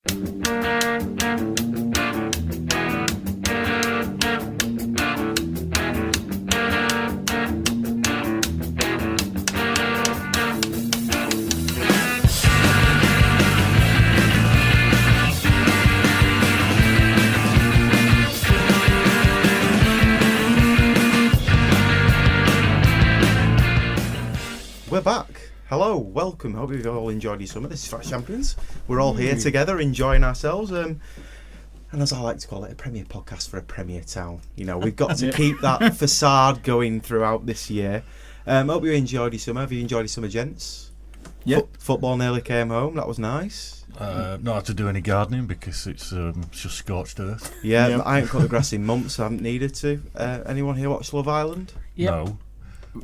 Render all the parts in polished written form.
We're back. Hello, welcome. Hope you've all enjoyed your summer. This is Thrice Champions. We're all here together enjoying ourselves. And as I like to call it, a Premier podcast for a Premier town. You know, we've got to keep that facade going throughout this year. Hope you enjoyed your summer. Have you enjoyed your summer, gents? Yep. Football nearly came home. That was nice. Not had to do any gardening because it's just scorched earth. Yeah, Yep. I haven't cut the grass in months. I haven't needed to. Anyone here watch Love Island? Yep. No.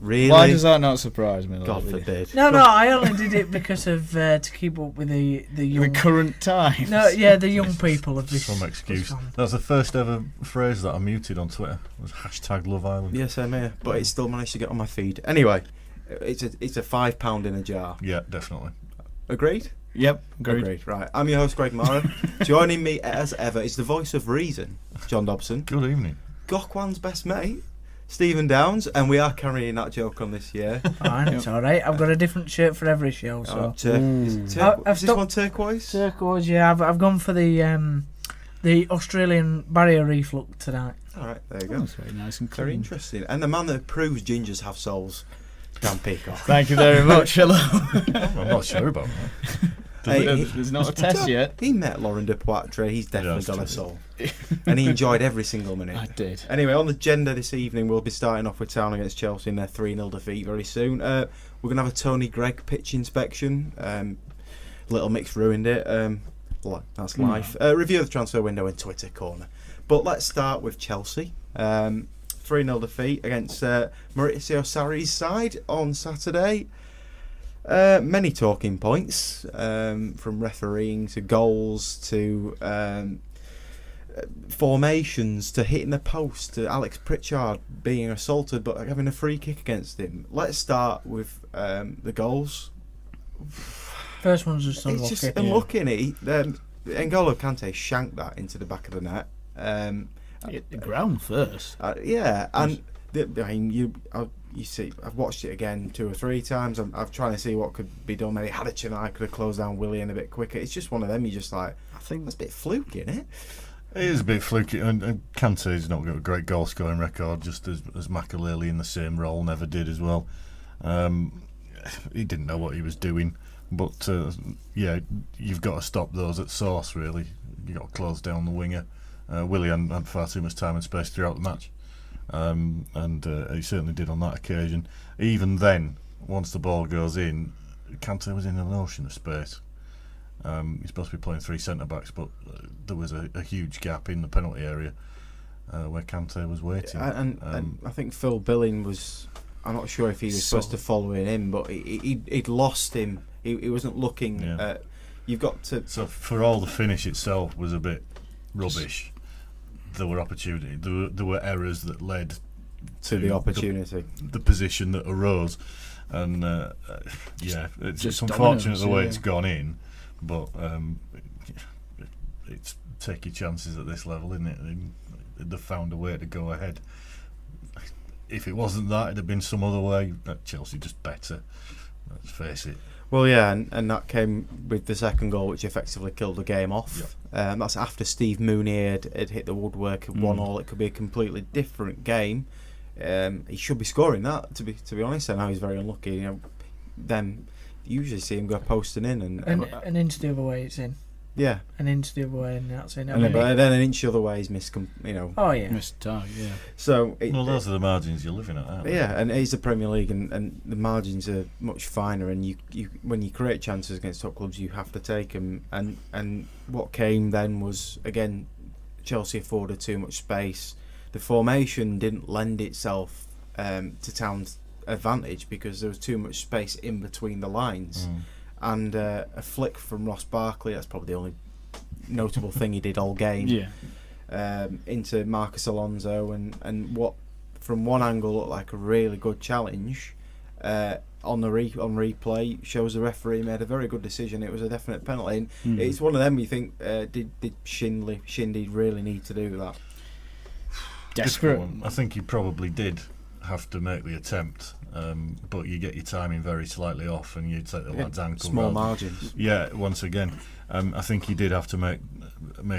Really? Why does that not surprise me? God really? forbid. No, I only did it because of to keep up with the young. The current times. No, yeah, the young people of this. Some excuse. this one. That's the first ever phrase that I muted on Twitter. Was hashtag Love Island. Yes, I'm here, but it still managed to get on my feed. Anyway, it's a £5 in a jar. Yeah, definitely. Agreed? Yep, agreed. Right. I'm your host, Greg Marah. Joining me as ever is the voice of reason, John Dobson. Good evening. Gokwan's best mate, Stephen Downs, and we are carrying that joke on this year. Fine, it's all right. I've got a different shirt for every show. So Is I've this stopped- one turquoise? turquoise, yeah. I've gone for the Australian barrier reef look tonight. All right, there you Oh, go. that's very nice and clean. Very interesting. And the man that proves gingers have souls, Dan Peacock. Thank you very much. Hello. I'm not sure about that. There's not a test yet. He met Lauren de Poitre. He's definitely that's got a true. soul. And he enjoyed every single minute. I did. Anyway, on the agenda this evening, we'll be starting off with Town against Chelsea in their 3-0 defeat very soon. We're going to have a Tony Gregg pitch inspection. Little Mix ruined it. That's life. Review of the transfer window in Twitter corner. But let's start with Chelsea. 3-0 defeat against Maurizio Sarri's side on Saturday. Many talking points, from refereeing to goals to formations to hitting the post to Alex Pritchard being assaulted but having a free kick against him. Let's start with the goals. First one's just It's unlucky. just unlucky. N'Golo Kante shanked that into the back of the net. Hit the ground first. Yeah, and you see, I've watched it again 2 or 3 times. I'm trying to see what could be done. Maybe Huddersfield Town could have closed down Willian a bit quicker. It's just one of them. You just like, I think that's a bit fluky, isn't it? It is a bit fluky, and Kante's not got a great goal scoring record, just as Makelele in the same role never did as well. He didn't know what he was doing, but yeah, you've got to stop those at source. Really, you got to close down the winger. Willian had far too much time and space throughout the match, and he certainly did on that occasion. Even then, once the ball goes in, Kante was in an ocean of space. He's supposed to be playing 3 centre-backs, but there was a huge gap in the penalty area where Kante was waiting. And I think Phil Billing was, I'm not sure if he was supposed to follow it in, but he'd lost him. He wasn't looking at, you've got to... So for all the finish itself was a bit rubbish, there were opportunity. There were errors that led to the opportunity. The position that arose. And it's Just unfortunate the way dominance, it's gone in, but it's take your chances at this level, isn't it? And they've found a way to go ahead. If it wasn't that, it'd have been some other way. Chelsea just better, let's face it. Well, yeah, and that came with the second goal, which effectively killed the game off. Yep. That's after Steve Mooney had hit the woodwork at 1-1. It could be a completely different game. He should be scoring that, to be honest. I know he's very unlucky. You know, then you usually see him go posting in and An inch the other way, it's in. yeah. An inch the other way, and that's in. And then an inch the other way he's missed. Oh yeah. missed target. Yeah. So Well, those are the margins you're living at, aren't they? yeah, and it's the Premier League, and the margins are much finer. And you when you create chances against top clubs, you have to take them. And what came then was, again, Chelsea afforded too much space. The formation didn't lend itself to Town's advantage because there was too much space in between the lines. And a flick from Ross Barkley, that's probably the only notable thing he did all game. Yeah. Into Marcus Alonso, and what from one angle looked like a really good challenge, on replay shows the referee made a very good decision. It was a definite penalty. And it's one of them you think, did Shindy really need to do that? Desperate. I think he probably did have to make the attempt, but you get your timing very slightly off, and you take the lad's ankle. Small margins. Yeah, once again, I think he did have to make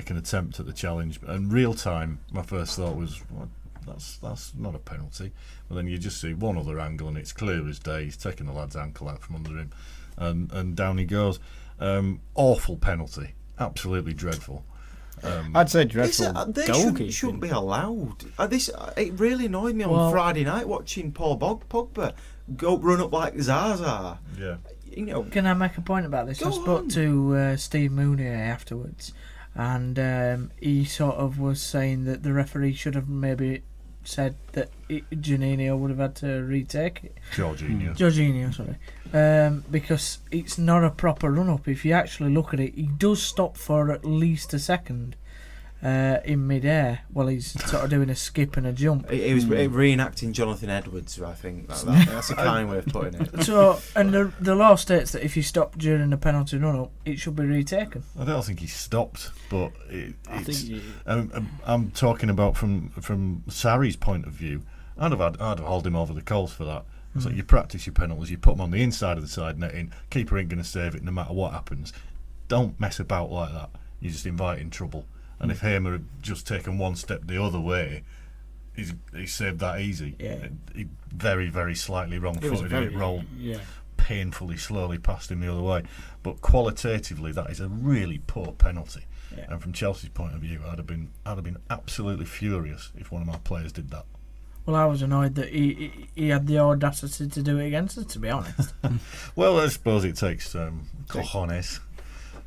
an attempt at the challenge. And real time, my first thought was, well, that's not a penalty. But then you just see one other angle, and it's clear as day. He's taking the lad's ankle out from under him, and down he goes. Awful penalty, absolutely dreadful. I'd say dreadful They goalkeeping. shouldn't be allowed. It really annoyed me on Friday night watching Paul Pogba run up like Zaza. Yeah. You know, Can I make a point about this? I spoke to Steve Mooney afterwards, and he sort of was saying that the referee should have maybe said that Juninho would have had to retake it. Jorginho, sorry. Because it's not a proper run-up. If you actually look at it, he does stop for at least a second in mid-air while he's sort of doing a skip and a jump. He was reenacting Jonathan Edwards, I think. That's a kind way of putting it. So, and the law states that if you stop during a penalty run-up, it should be retaken. I don't think he stopped, but think I'm talking about from Sarri's point of view. I'd have hauled him over the coals for that. So you practice your penalties, you put them on the inside of the side netting. Keeper ain't going to save it no matter what happens. Don't mess about like that. You're just inviting trouble. And if Hamer had just taken one step the other way, he saved that easy. Yeah. He very, very slightly wrong-footed and it rolled painfully, slowly past him the other way. But qualitatively, that is a really poor penalty. Yeah. And from Chelsea's point of view, I'd have been absolutely furious if one of my players did that. Well, I was annoyed that he had the audacity to do it against us, to be honest. Well, I suppose it takes cojones.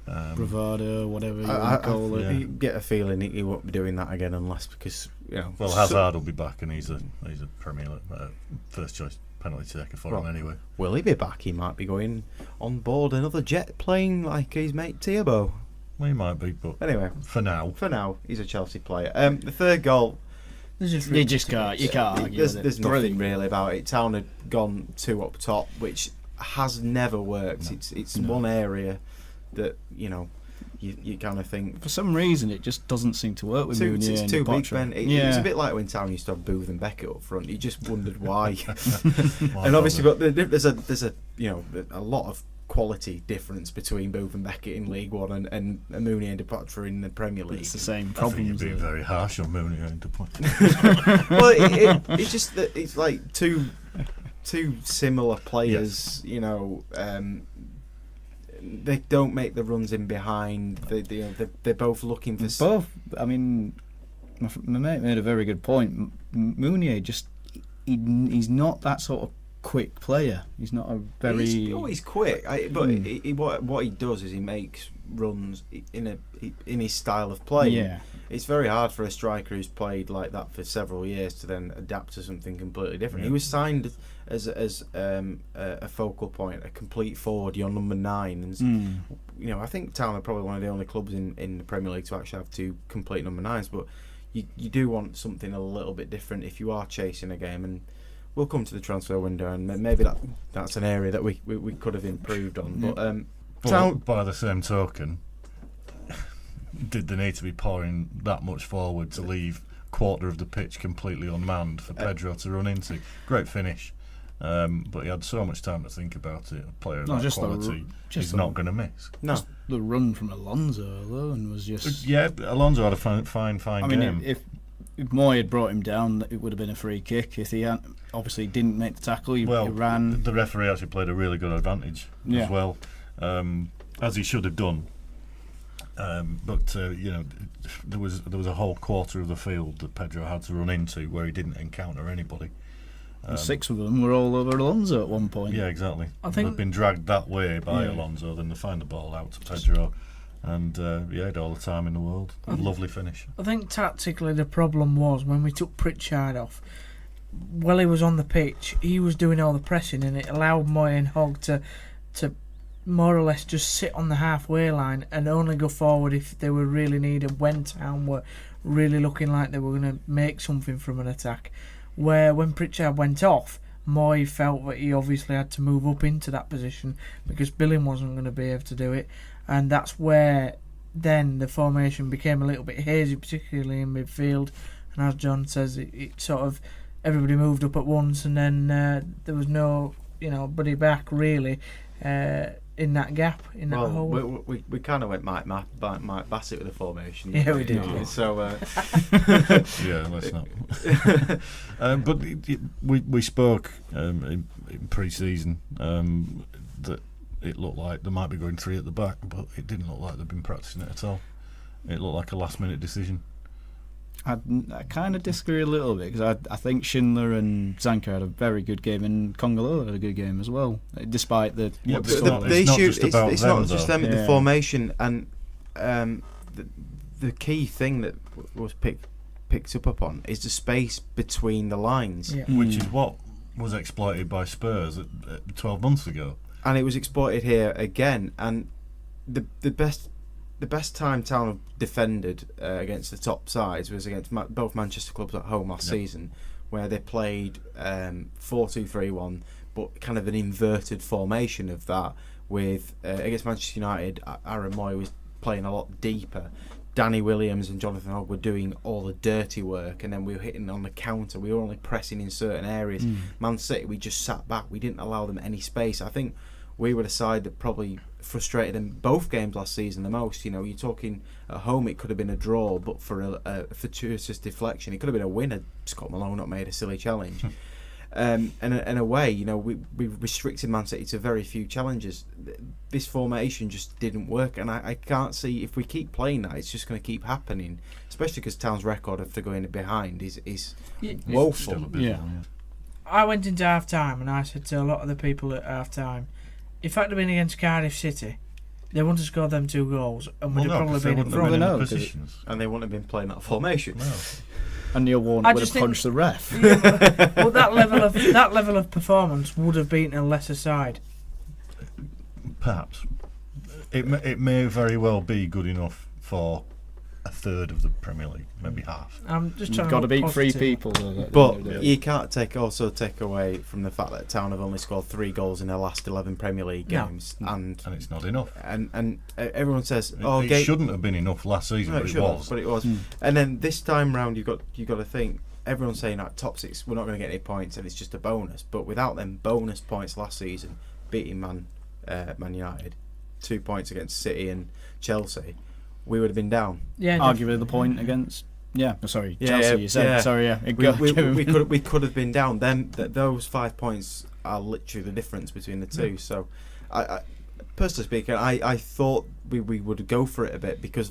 Bravado, whatever you want to call it. You get a feeling he won't be doing that again unless because Well, Hazard will be back, and he's a Premier League first choice penalty taker for him anyway. Will he be back? He might be going on board another jet plane like his mate Thiago. Well, he might be, but anyway, for now, he's a Chelsea player. The third goal. You can't argue. There's nothing really about it. Town had gone 2 up top, which has never worked. No. It's one area that you kind of think for some reason it just doesn't seem to work with Mooney. It's and too big, Potter. Ben. It's a bit like when Town used to have Booth and Beckett up front. You just wondered why. Well, and obviously, but there's a lot of quality difference between Booth and Beckett in League One and Mooney and Potter in the Premier League. It's the same I think problem. you're being very harsh on Mooney and point. Well, it's just that it's like two similar players. Yes. They don't make the runs in behind. They're both looking for both. I mean, my mate made a very good point. Mooney he's not that sort of quick player. He's not a very. He's quick, but what he does is he makes runs in his style of play. Yeah. It's very hard for a striker who's played like that for several years to then adapt to something completely different. Yeah. He was signed as a focal point, a complete forward, your number 9, and I think Town are probably one of the only clubs in the Premier League to actually have 2 complete number 9s. But you do want something a little bit different if you are chasing a game, and we'll come to the transfer window, and maybe that's an area that we could have improved on. But by the same token, did they need to be pouring that much forward to leave quarter of the pitch completely unmanned for Pedro to run into? Great finish, but he had so much time to think about it. A player of that quality is not going to miss. No, the run from Alonso alone was just. Yeah, Alonso had a fine I mean, game. if Moy had brought him down, it would have been a free kick. If he obviously didn't make the tackle, he ran. The referee actually played a really good advantage as well, as he should have done. But there was a whole quarter of the field that Pedro had to run into where he didn't encounter anybody. 6 of them were all over Alonso at one point. Yeah, exactly. I think they've been dragged that way by Alonso, then they find the ball out to Pedro, and he had all the time in the world. Lovely finish. I think tactically the problem was when we took Pritchard off. While he was on the pitch, he was doing all the pressing, and it allowed Moy and Hogg to more or less just sit on the halfway line and only go forward if they were really needed when Town were really looking like they were going to make something from an attack. Where when Pritchard went off, Moy felt that he obviously had to move up into that position because Billing wasn't going to be able to do it, and that's where then the formation became a little bit hazy, particularly in midfield. And as John says, it sort of everybody moved up at once, and then there was no buddy back really in that gap, in that hole. We kind of went Mike Bassett with the formation. Yeah, we did. Yeah. So yeah, let's not. But we spoke in pre-season that it looked like they might be going 3 at the back, but it didn't look like they'd been practicing it at all. It looked like a last-minute decision. I kind of disagree a little bit, because I think Schindler and Zanka had a very good game, and Kongolo had a good game as well, despite the... Yeah, what but the it's not just about it's them, not just though. them, the Yeah. formation, and the key thing that was picked up upon is the space between the lines. Yeah. Which is what was exploited by Spurs 12 months ago. And it was exploited here again, and the best time Town have defended against the top sides was against both Manchester clubs at home last season, where they played 4-2-3-1, but kind of an inverted formation of that. With against Manchester United, Aaron Moy was playing a lot deeper. Danny Williams and Jonathan Hogg were doing all the dirty work, and then we were hitting on the counter. We were only pressing in certain areas. Man City, we just sat back. We didn't allow them any space. I think we were the side that probably frustrated them both games last season the most. You're talking at home, it could have been a draw, but for a fortuitous deflection, it could have been a win had Scott Malone not made a silly challenge. And away, we restricted Man City to very few challenges. This formation just didn't work, and I can't see, if we keep playing that, it's just going to keep happening, especially because Town's record after going behind is woeful. Still a bit Yeah. I went into half time and I said to a lot of the people at half time, if that had been against Cardiff City, they wouldn't have scored them 2 goals and would have probably been in front. no, positions. And they wouldn't have been playing that formation. No. And Neil Warnock I would just have think- punched the ref. Well, that level of performance would have beaten a lesser side. Perhaps. It may very well be good enough for a third of the Premier League, maybe half. I'm just You've trying got to to look beat 3 positive. people. Though, at the end But of the day. you can't take away from the fact that Town have only scored 3 goals in their last 11 Premier League No. games, and And it's not enough. everyone says, It shouldn't have been enough last season, No, but it shouldn't have, was. but it was. And then this time round, you've got to think. Everyone's saying that top 6, we're not going to get any points, and it's just a bonus. But without them bonus points last season, beating Man United, 2 points against City and Chelsea, we would have been down. Yeah, Arguably the point against... Chelsea, you said. yeah. Sorry, yeah. We could have been down. Those 5 points are literally the difference between the two. So, I personally speaking, I thought we would go for it a bit, because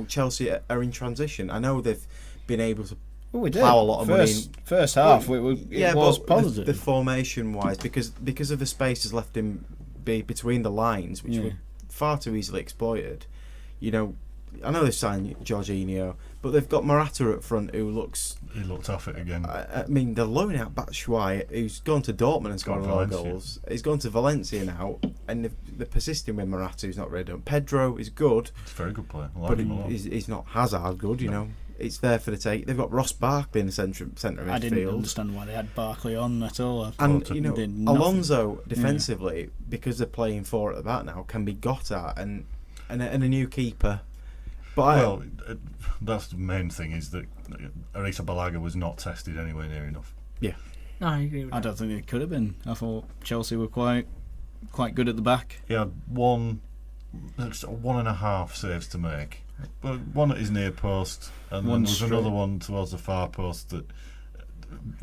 Chelsea are in transition. I know they've been able to we did. plough a lot of money in. First half, it was but positive. The formation-wise, because of the spaces left in between the lines, which were far too easily exploited. I know they've signed Jorginho, but they've got Morata up front, who looks... He looked off it again. I mean, they're loaning out Batshuayi, who's gone to Dortmund and scored a lot of goals. He's gone to Valencia now, and they're persisting with Morata, who's not really done. Pedro is good, He's a very good player. I like but him a lot. he's not Hazard good, It's there for the take. They've got Ross Barkley in the centre of midfield. I didn't understand why they had Barkley on at all. And Did nothing. Alonso defensively, because they're playing 4 at the back now, can be got at, and a new keeper. But That's the main thing, is that Arisa Balaga was not tested anywhere near enough. Yeah. No, I agree with I that. don't think it could have been. I thought Chelsea were quite good at the back. He had 1.5 saves to make. Well, one at his near post, and One then there was straight. another one towards the far post that,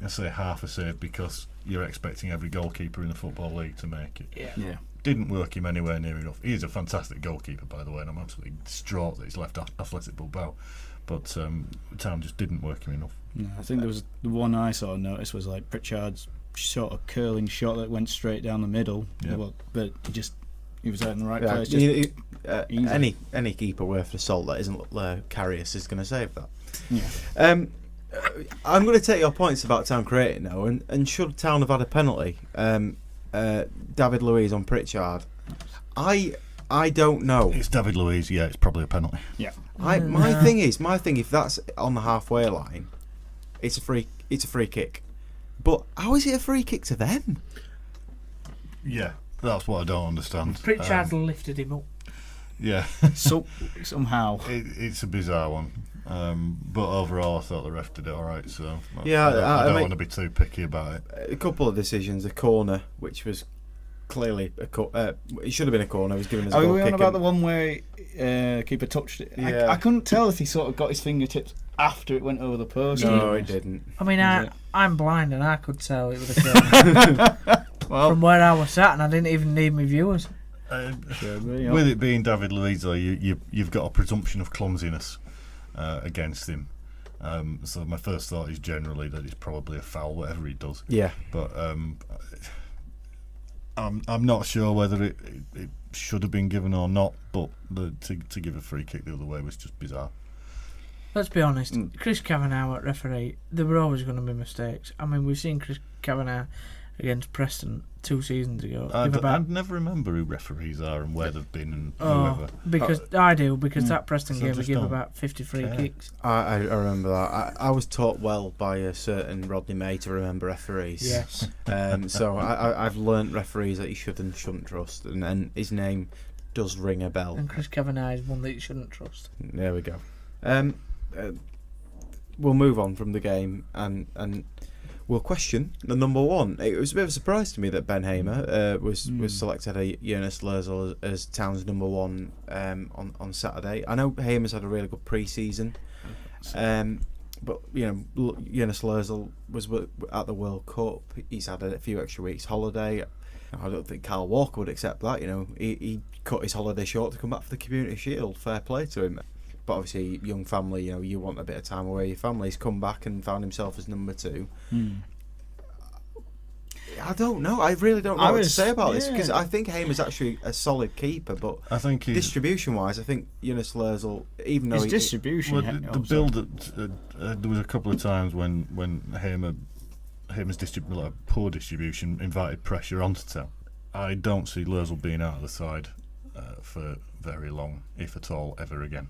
I say half a save, because you're expecting every goalkeeper in the Football League to make it. Yeah. Didn't work him anywhere near enough. He is a fantastic goalkeeper, by the way, and I'm absolutely distraught that he's left Athletic Bilbao. But Town just didn't work him enough. No, I think there was the one I saw notice was like Pritchard's sort of curling shot that went straight down the middle. Yeah. But he was out in the right yeah, place. Just easy. any keeper worth the salt that isn't Karius is going to save that. Yeah. I'm going to take your points about Town creating now, and should Town have had a penalty? David Luiz on Pritchard. I don't know. It's David Luiz, yeah, it's probably a penalty. Yeah. My thing, if that's on the halfway line, it's a free kick. But how is it a free kick to them? Yeah, that's what I don't understand. Pritchard lifted him up. Yeah, So somehow. it's a bizarre one. But overall, I thought the ref did it all right. So Yeah, I don't mean, want to be too picky about it. a couple of decisions. A corner, which was clearly it should have been a corner. It was given as a Are goal we on kick. about the one where keeper touched it? Yeah. I couldn't tell if he sort of got his fingertips after it went over the post. No, he didn't. I mean, Was it? I'm blind and I could tell it was a corner Well, from where I was sat, and I didn't even need my viewers. With it being David Luiz, though, you've got a presumption of clumsiness against him. So my first thought is generally that it's probably a foul, whatever he does. Yeah. But I'm not sure whether it should have been given or not. But to give a free kick the other way was just bizarre. Let's be honest, Chris Kavanagh at referee, there were always going to be mistakes. I mean, we've seen Chris Kavanagh against Preston 2 seasons ago. I never remember who referees are and where they've been and whoever. Because I do, because that Preston So game we just gave don't about 50 free care. kicks. I remember that. I was taught well by a certain Rodney May to remember referees. Yes. So I've learnt referees that you should and shouldn't trust, and his name does ring a bell. And Chris Kavanagh is one that you shouldn't trust. There we go. We'll move on from the game and we'll question the number one. It was a bit of a surprise to me that Ben Hamer was selected a Jonas Lössl as Town's number one on Saturday. I know Hamer's had a really good pre-season, but Jonas Lössl was at the World Cup. He's had a few extra weeks holiday. I don't think Kyle Walker would accept that. He cut his holiday short to come back for the Community Shield. Fair play to him. But obviously, young family, you want a bit of time away. Your family's come back and found himself as number 2. I don't know. I really don't know what to say about this, because I think Hamer's actually a solid keeper, but I think distribution-wise, I think Jonas Lössl, even though his distribution. the build there was a couple of times when Hamer's poor distribution invited pressure onto Town. I don't see Lössl being out of the side for very long, if at all, ever again.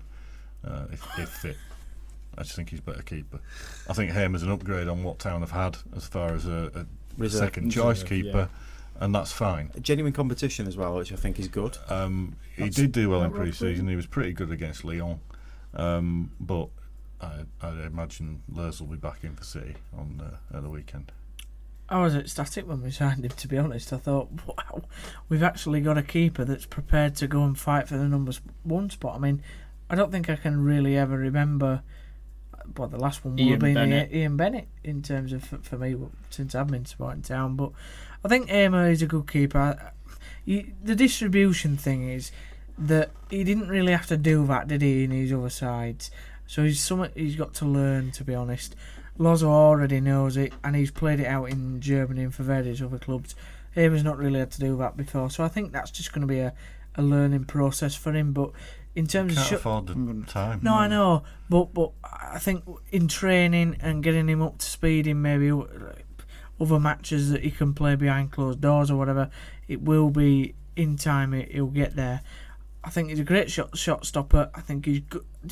If fit, I just think he's a better keeper. I think Hamer's an upgrade on what Town have had as far as a second choice keeper, and that's fine. A genuine competition as well, which I think is good. He did do well in pre-season. He was pretty good against Lyon, but I imagine Lössl will be back in for City on the weekend. I was ecstatic when we signed him, to be honest. I thought, wow, we've actually got a keeper that's prepared to go and fight for the number 1 spot. I mean, I don't think I can really ever remember what the last one would have been Ian Bennett in terms of, for me, since I've been supporting Town. But I think Hamer is a good keeper. The distribution thing is that he didn't really have to do that, did he, in his other sides? So he's got to learn, to be honest. Lössl already knows it, and he's played it out in Germany and for various other clubs. Hamer's not really had to do that before, so I think that's just going to be a learning process for him. But in terms Can't of afford the time. No, I know, but I think in training and getting him up to speed in maybe other matches that he can play behind closed doors or whatever, it will be in time. He'll get there. I think he's a great shot stopper. I think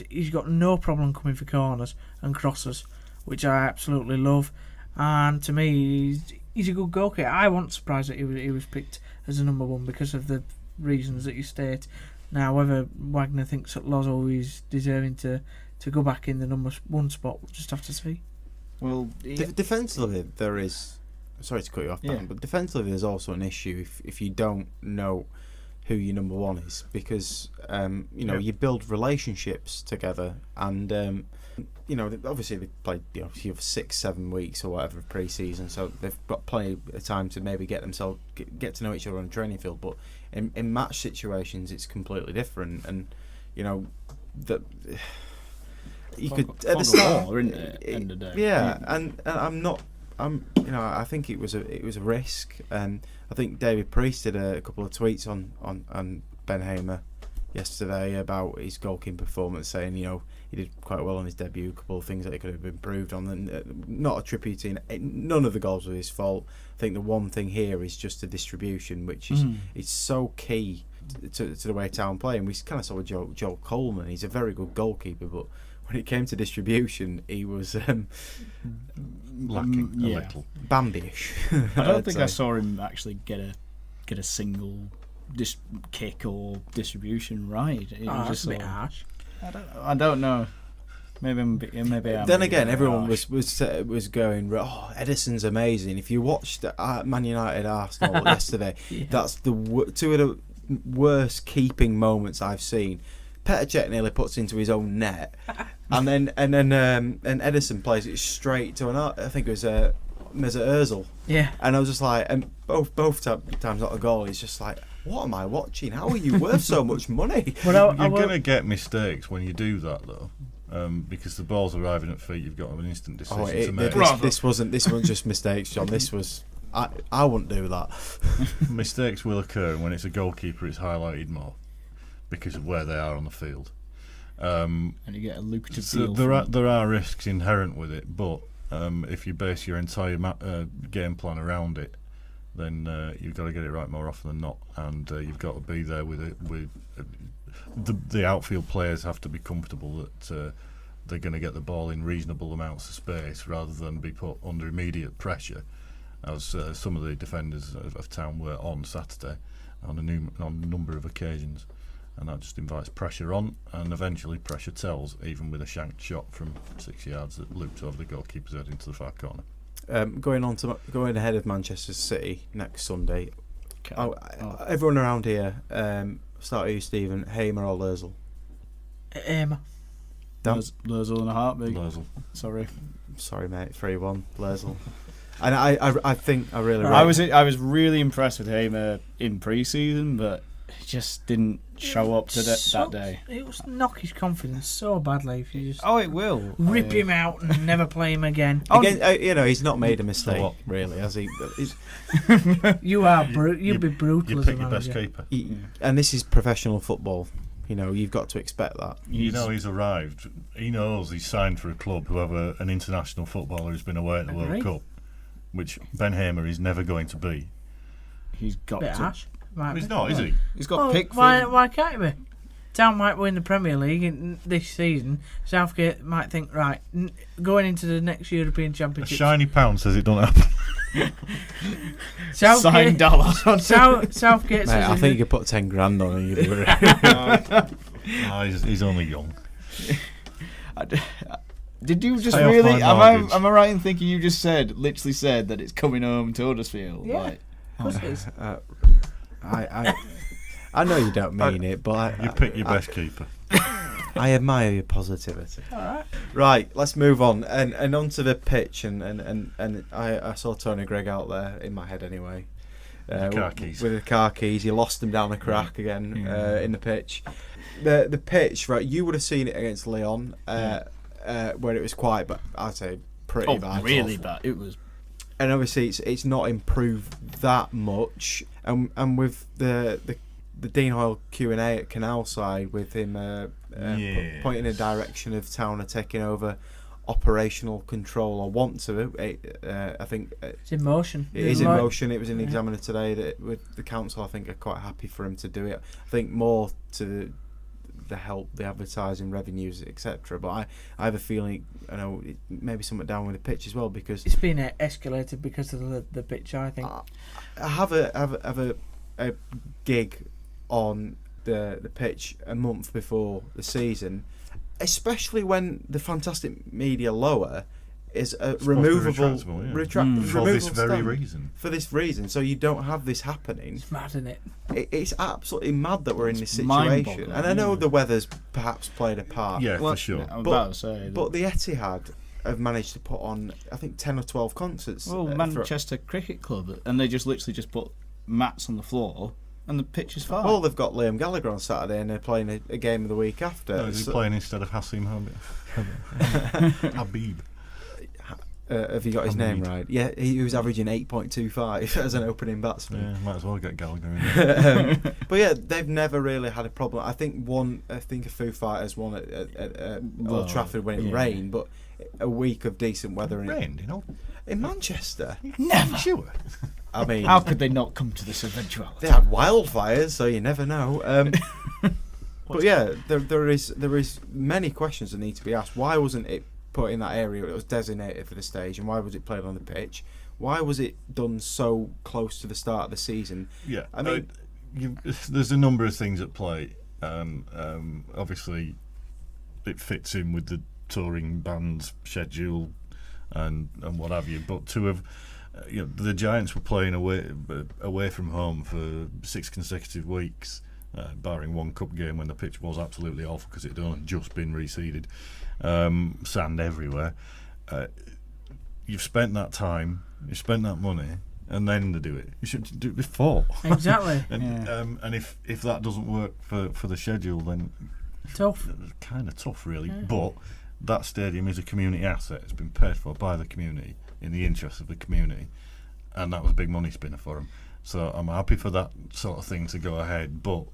he's got no problem coming for corners and crosses, which I absolutely love. And to me, he's a good goalkeeper. I wasn't surprised that he was picked as a number 1 because of the reasons that you state. Now, whether Wagner thinks that Lössl is deserving to go back in the number 1 spot, we'll just have to see. Well, Defensively, there is. Sorry to cut you off, Dan, but defensively, there's also an issue if you don't know who your number 1 is, because you build relationships together, and obviously they played 6-7 weeks or whatever of pre-season, so they've got plenty of time to maybe get to know each other on a training field. But in match situations, it's completely different, and that you could at the start, end of the day. Yeah, and I think it was a risk, and I think David Priest did a couple of tweets on Ben Hamer yesterday about his goalkeeping performance, saying he did quite well on his debut, a couple of things that he could have improved on, and not attributing none of the goals were his fault. I think the one thing here is just the distribution, which is it's so key to the way Town play, and we kind of saw with Joel Coleman. He's a very good goalkeeper, but when it came to distribution, he was lacking a little. Bambi-ish. I don't think I saw him actually get a single kick or distribution right. It was That's just a bit sort of- harsh. I don't know. Maybe I'm Then again, being everyone harsh. was going, "Oh, Edison's amazing." If you watched Man United Arsenal yesterday, Yeah. that's two of the worst keeping moments I've seen. Petr Cech nearly puts into his own net, and then Edison plays it straight to I think it was Mesut Ozil, Yeah. and I was just like, and both times not a goal. He's just like, what am I watching? How are you worth so much money? Well, You're going to get mistakes when you do that, though. Because the ball's arriving at feet, you've got an instant decision to make. This wasn't just mistakes, John. This was I wouldn't do that. Mistakes will occur, and when it's a goalkeeper, it's highlighted more because of where they are on the field. And you get a lucrative So deal. there are risks inherent with it, but if you base your entire game plan around it, then you've got to get it right more often than not, and you've got to be there with it. The outfield players have to be comfortable that they're going to get the ball in reasonable amounts of space rather than be put under immediate pressure, as some of the defenders of Town were on Saturday on a number of occasions, and that just invites pressure on, and eventually pressure tells, even with a shanked shot from 6 yards that looped over the goalkeeper's head into the far corner. Going ahead of Manchester City next Sunday. Everyone around here, start with you, Stephen. Hamer or Lössl? Dan? Lössl in a heartbeat. Lössl. Sorry, mate. 3-1 Lössl. And I think I really. I was really impressed with Hamer in pre-season, but he just didn't show up to that day. It was knock his confidence so badly if you just It will rip him out and never play him again. Again, he's not made a mistake, what? really, has he? You are you'd be brutal You as a pick your best manager. keeper. And this is professional football. You've got to expect that. He's arrived. He knows he's signed for a club who have an international footballer who's been away at the World Cup, which Ben Hamer is never going to be. He's got Bit to. harsh. Might He's be. not, is he? He's got Pickford. Why can't he be? Town might win the Premier League this season. Southgate might think, right, going into the next European A Championship. shiny pound says it don't happen. Signed dollar. Southgate Mate, says I think you could put 10 grand on it. No, he's only young. Did you just Pay off really? my mortgage. Am I right in thinking you just literally said that it's coming home to Huddersfield? Yeah. Like, of course it is. I know you don't mean it, but You pick your best keeper. I admire your positivity. All right. Right, let's move on and onto the pitch. And I saw Tony Gregg out there in my head anyway. With the car keys. With the car keys, he lost them down a crack again in the pitch. The pitch, right? You would have seen it against Lyon, where it was quite, but I'd say pretty bad. really bad. It was. And obviously, it's not improved that much. And with the Dean Hoyle Q&A at Canalside, with him pointing in a direction of Town taking over operational control, or want to. I think It's in motion. it is in motion. It was in the Examiner today that with the council, I think, are quite happy for him to do it. I think more to the help, the advertising revenues, etc. But I have a feeling, maybe something down with the pitch as well, because It's been escalated because of the pitch, I think. I have a gig on the pitch a month before the season, especially when the fantastic media lower is a removable for this very stand. reason. For this reason, so you don't have this happening. It's mad, isn't it? It's absolutely mad that we're in this mind-boggling, situation, and I know the weather's perhaps played a part. Yeah, for sure. I was about to say. But the Etihad have managed to put on, I think, 10 or 12 concerts. Manchester Cricket Club, and they just literally just put mats on the floor, and the pitch is fine. Well, they've got Liam Gallagher on Saturday, and they're playing a game of the week after. No, is he playing instead of Hassim Habib? Have you got his name right? Yeah, he was averaging 8.25 as an opening batsman. Yeah, might as well get Gallagher in there. But yeah, they've never really had a problem. I think a Foo Fighters won at Old Trafford when it rained, but a week of decent weather Rained, in Manchester. Never. Sure. I mean, How could they not come to this eventuality? they had wildfires, so you never know. But yeah, there is many questions that need to be asked. Why wasn't it put in that area that was designated for the stage, and why was it played on the pitch? Why was it done so close to the start of the season? Yeah, I mean, there's a number of things at play. Obviously, it fits in with the touring band's schedule and what have you. But to have, the Giants were playing away from home for 6 consecutive weeks, barring one cup game when the pitch was absolutely awful because it had only just been reseeded, sand everywhere. You've spent that time, you've spent that money, and then to do it, you should do it before. Exactly. And if that doesn't work for the schedule, then Tough. Kind of tough, really. Yeah. But that stadium is a community asset. It's been paid for by the community in the interest of the community, and that was a big money spinner for them. So I'm happy for that sort of thing to go ahead, but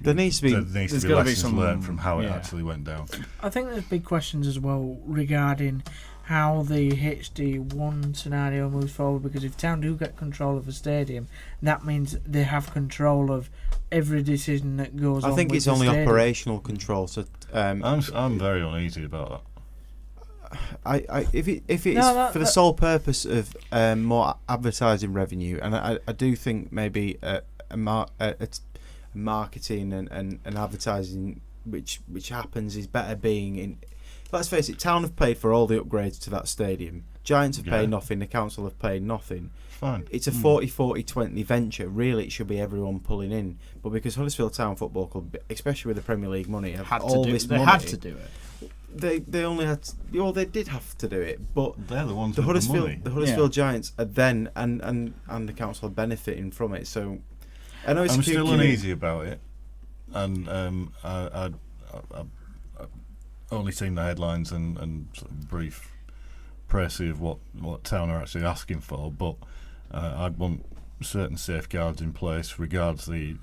there needs to be lessons learned from how it actually went down. I think there's big questions as well regarding how the HD1 scenario moves forward, because if Town do get control of the stadium, that means they have control of every decision that goes on. I think with it's the only stadium. operational control. So I'm very uneasy about that. if it's for the sole purpose of more advertising revenue, and I do think maybe marketing and advertising which happens is better being in. Let's face it, Town have paid for all the upgrades to that stadium. Giants have paid nothing. The council have paid nothing. Fine. It's a 40-40-20 venture. Really, it should be everyone pulling in. But because Huddersfield Town Football Club, especially with the Premier League money, have all this money. They had to do it. They only had to, well, they did have to do it, but They're the ones the with Huddersfield the money. the Huddersfield Giants are then and the council are benefiting from it. So I know it's I'm still uneasy about it, and I've only seen the headlines and sort of brief précis of what Town are actually asking for, but I'd want certain safeguards in place regards the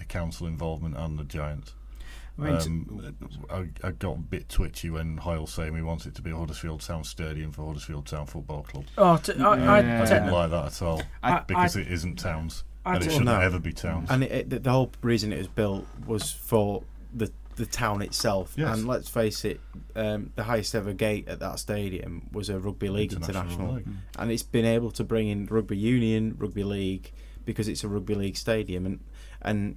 council involvement and the Giants. I got a bit twitchy when Hoyle saying he wants it to be a Huddersfield Town stadium for Huddersfield Town Football Club. I didn't like that at all because it isn't Town's, and it shouldn't ever be Town's. And the whole reason it was built was for the town itself. Yes. And let's face it, the highest ever gate at that stadium was a rugby league international. And it's been able to bring in rugby union, rugby league, because it's a rugby league stadium. And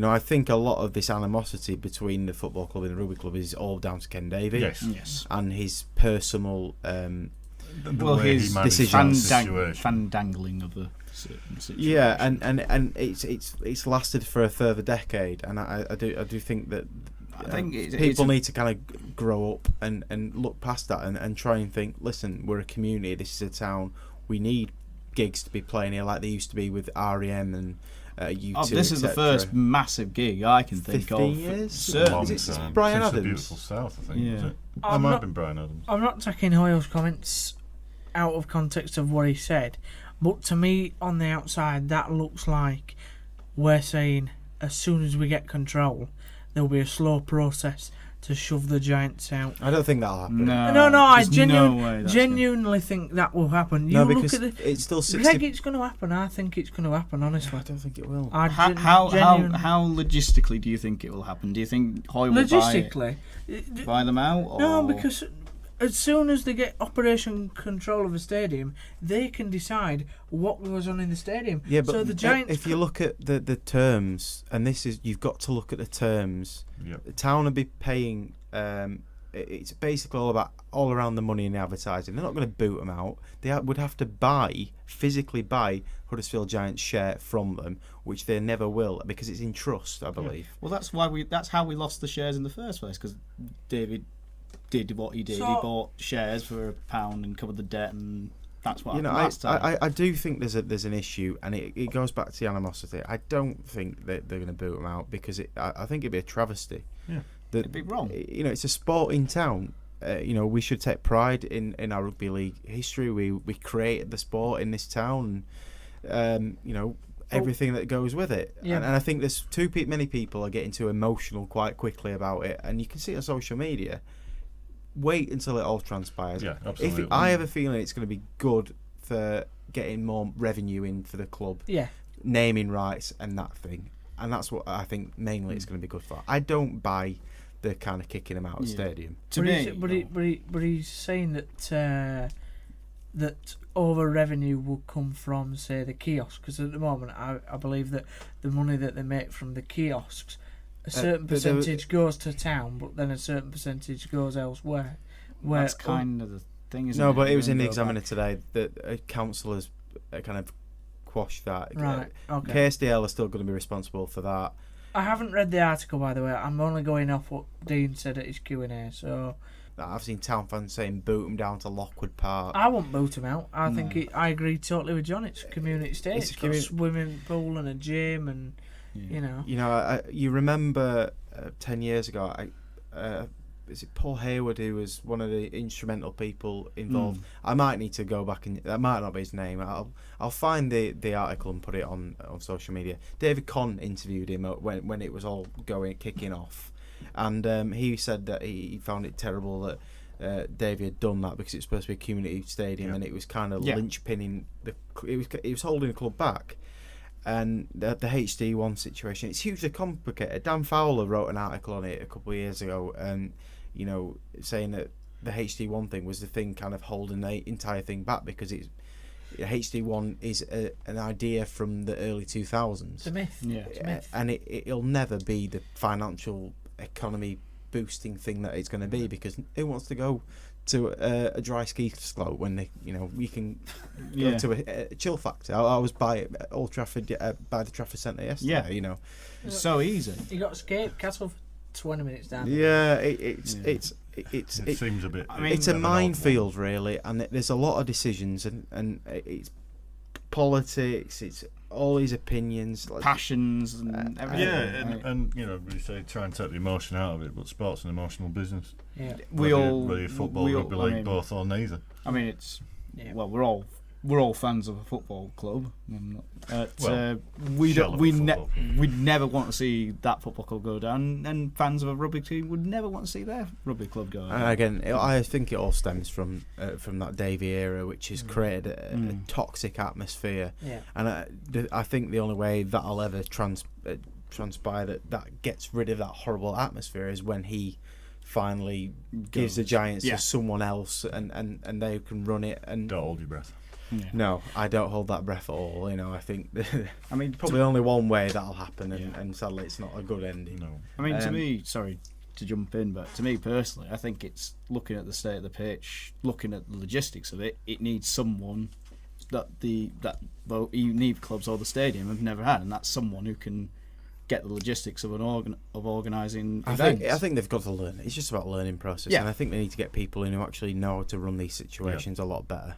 I think a lot of this animosity between the football club and the rugby club is all down to Ken Davey. Yes. And his personal his decisions. Fan-dangling of a certain situation. Yeah, and it's lasted for a further decade, and I do think that people need to kind of grow up and look past that and try and think, listen, we're a community, this is a town, we need gigs to be playing here like they used to be with REM and U2, this is the first massive gig I can think 15 of. years? Certainly. Is it Brian Since Adams? The Beautiful South, I think. Yeah. Was it? That might have been Brian Adams. I'm not taking Hoyle's comments out of context of what he said, but to me, on the outside, that looks like we're saying as soon as we get control, there'll be a slow process to shove the Giants out. I don't think that'll happen. No, I genuinely genuinely think that will happen. No, You because look at it's still 60. Greg, it's going to happen. I think it's going to happen, honestly. I don't think it will. How logistically do you think it will happen? Do you think Hoyle will buy them out? Or? No, because as soon as they get operation control of the stadium, they can decide what goes on in the stadium. Yeah, but so the Giants, if you look at the terms, and you've got to look at the terms. Yep. The town will be paying. It's basically all around the money in the advertising. They're not going to boot them out. They would have to physically buy Huddersfield Giants share from them, which they never will because it's in trust, I believe. Well, that's how we lost the shares in the first place, because David did what he did. He bought shares for £1 and covered the debt, and that's what happened last time. I do think there's an issue, and it goes back to the animosity. I don't think that they're going to boot them out because I think it'd be a travesty. Yeah, it'd be wrong. It's a sporting town. We should take pride in our rugby league history. We created the sport in this town, and everything that goes with it. Yeah. And I think there's too many people are getting too emotional quite quickly about it, and you can see it on social media. Wait until it all transpires. Yeah, absolutely. I have a feeling it's going to be good for getting more revenue in for the club. Yeah. Naming rights and that thing. And that's what I think mainly it's going to be good for. I don't buy the kind of kicking him out of the stadium. But he's saying that that over revenue will come from, say, the kiosks. Because at the moment, I believe that the money that they make from the kiosks, a certain percentage goes to town, but then a certain percentage goes elsewhere. That's kind of the thing, isn't it? No, but it was in the Examiner today that councillors kind of quashed that. Right, okay. KSDL are still going to be responsible for that. I haven't read the article, by the way. I'm only going off what Dean said at his Q&A, so... I've seen town fans saying boot him down to Lockwood Park. I won't boot him out. I think I agree totally with John. It's a community state. It's got a swimming pool and a gym and, you know... You remember 10 years ago, is it Paul Hayward who was one of the instrumental people involved? I might need to go back and that might not be his name. I'll find the article and put it on social media. David Conn interviewed him when it was all kicking off, and he said that he found it terrible that Davey had done that because it's supposed to be a community stadium and it was kind of linchpinning it was holding the club back. And the HD1 situation, it's hugely complicated. Dan Fowler wrote an article on it a couple of years ago, and saying that the HD1 thing was the thing kind of holding the entire thing back because HD1 is an idea from the early 2000s. It's a myth. Yeah, it's a myth. And it'll never be the financial economy boosting thing that it's going to be because who wants to go to a dry ski slope when we can go to a chill factor. I was by Old Trafford, by the Trafford Centre yesterday. It's so easy. You got escape castle for 20 minutes down. Yeah, it seems a bit. It's a minefield really, and there's a lot of decisions, and it's politics. It's all these opinions, passions, and everything. Yeah, and we say try and take the emotion out of it, but sport's an emotional business. Yeah, whether football, rugby league, both or neither. I mean, it's well, we're all fans of a football club. We'd never want to see that football club go down, and fans of a rugby team would never want to see their rugby club go down. Again, I think it all stems from that Davey era, which has created a toxic atmosphere. Yeah. And I think the only way that'll ever transpire that gets rid of that horrible atmosphere is when he finally gives the Giants to someone else, and they can run it. And don't hold your breath. Yeah. No, I don't hold that breath at all. I think probably only one way that'll happen, and sadly it's not a good ending. No. I mean, to me, sorry to jump in, but to me personally, I think it's looking at the state of the pitch, looking at the logistics of it. It needs someone that you need clubs or the stadium have never had, and that's someone who can get the logistics of organising events. I think they've got to learn. It's just about learning process, and I think they need to get people in who actually know how to run these situations a lot better.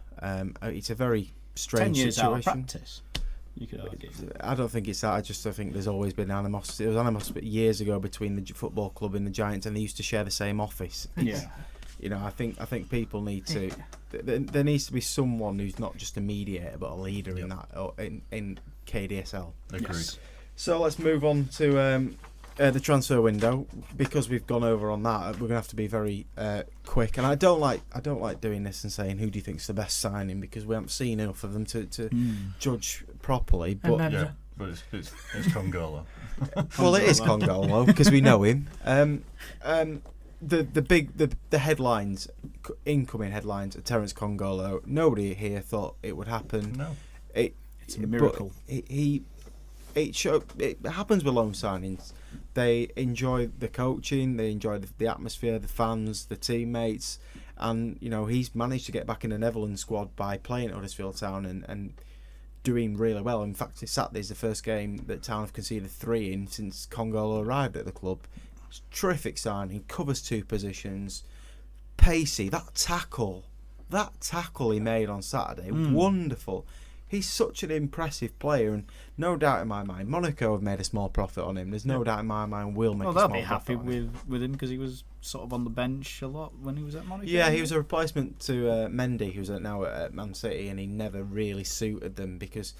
It's a very strange 10 years situation. Out of practice, you could argue. I don't think it's that. I think there's always been animosity. There was animosity years ago between the football club and the Giants, and they used to share the same office. Yeah. I think people need to. There needs to be someone who's not just a mediator but a leader in that in KDSL. Agreed. Yes. So let's move on to the transfer window. Because we've gone over on that, we're gonna have to be very quick. And I don't like doing this and saying who do you think's the best signing, because we haven't seen enough of them to judge properly. But it's Kongolo. Well, it is Kongolo because we know him. The headlines, incoming headlines, are Terrence Kongolo. Nobody here thought it would happen. No, it's a miracle. It happens with loan signings. They enjoy the coaching, they enjoy the atmosphere, the fans, the teammates, and he's managed to get back in the Netherlands squad by playing at Huddersfield Town and doing really well. In fact, Saturday's the first game that Town have conceded 3 in since Kongolo arrived at the club. It's a terrific signing, covers 2 positions, pacey. That tackle he made on Saturday, wonderful. He's such an impressive player, and no doubt in my mind, Monaco have made a small profit on him. There's no doubt in my mind we'll make a small profit. They'll be happy with him because he was sort of on the bench a lot when he was at Monaco. Yeah, he was a replacement to Mendy, who's now at Man City, and he never really suited them because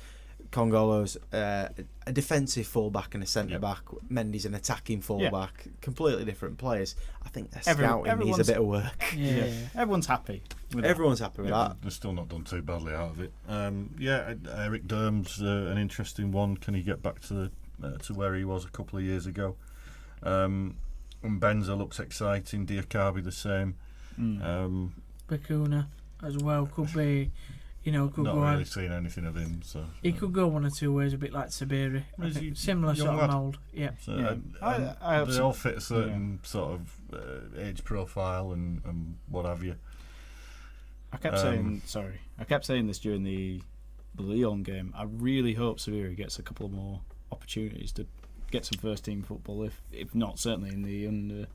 Kongolo's a defensive fullback and a centre back. Mendy's an attacking fullback. Completely different players. I think their scouting needs a bit of work. Yeah. Everyone's happy. Everyone's happy with that. They're still not done too badly out of it. Eric Derm's an interesting one. Can he get back to where he was a couple of years ago? And Benza looks exciting. Diakabi the same. Bakuna as well could be. Could not go really on. seen anything of him. So He could go one or two ways, a bit like Sabiri. Similar sort of mould. Yeah. So, they all fit a certain sort of age profile and what have you. I kept saying this during the Lyon game. I really hope Sabiri gets a couple more opportunities to get some first team football. If not, certainly in the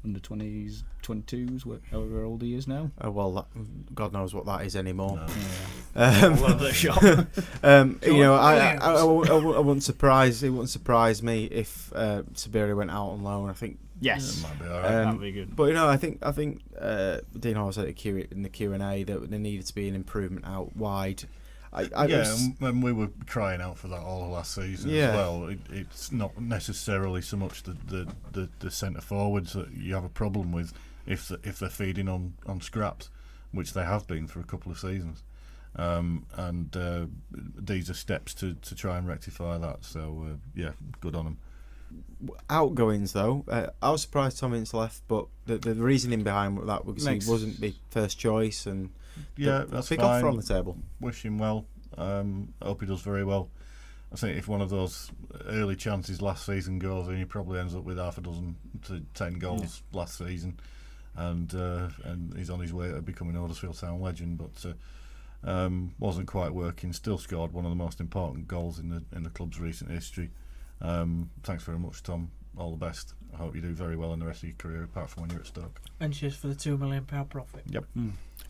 under 20s, 22s, however old he is now. God knows what that is anymore. No. I wouldn't surprise. It wouldn't surprise me if Sabiri went out on loan. I think yes, it might be all right. That'd be good. But I think Dean Hall said in the Q&A that there needed to be an improvement out wide. And we were crying out for that all last season as well. It's not necessarily so much the centre forwards that you have a problem with if they're feeding on scraps, which they have been for a couple of seasons. These are steps to try and rectify that. So good on them. Outgoings though, I was surprised Tom Ince left, but the reasoning behind that was he wasn't the first choice and. That's big fine. offer on the table. Wish him well. I hope he does very well. I think if one of those early chances last season goes in, he probably ends up with half a dozen to 10 goals last season, and he's on his way to becoming a Huddersfield Town legend. But wasn't quite working. Still scored one of the most important goals in the club's recent history. Thanks very much, Tom. All the best. I hope you do very well in the rest of your career, apart from when you're at Stoke. And cheers for the £2 million profit. Yep.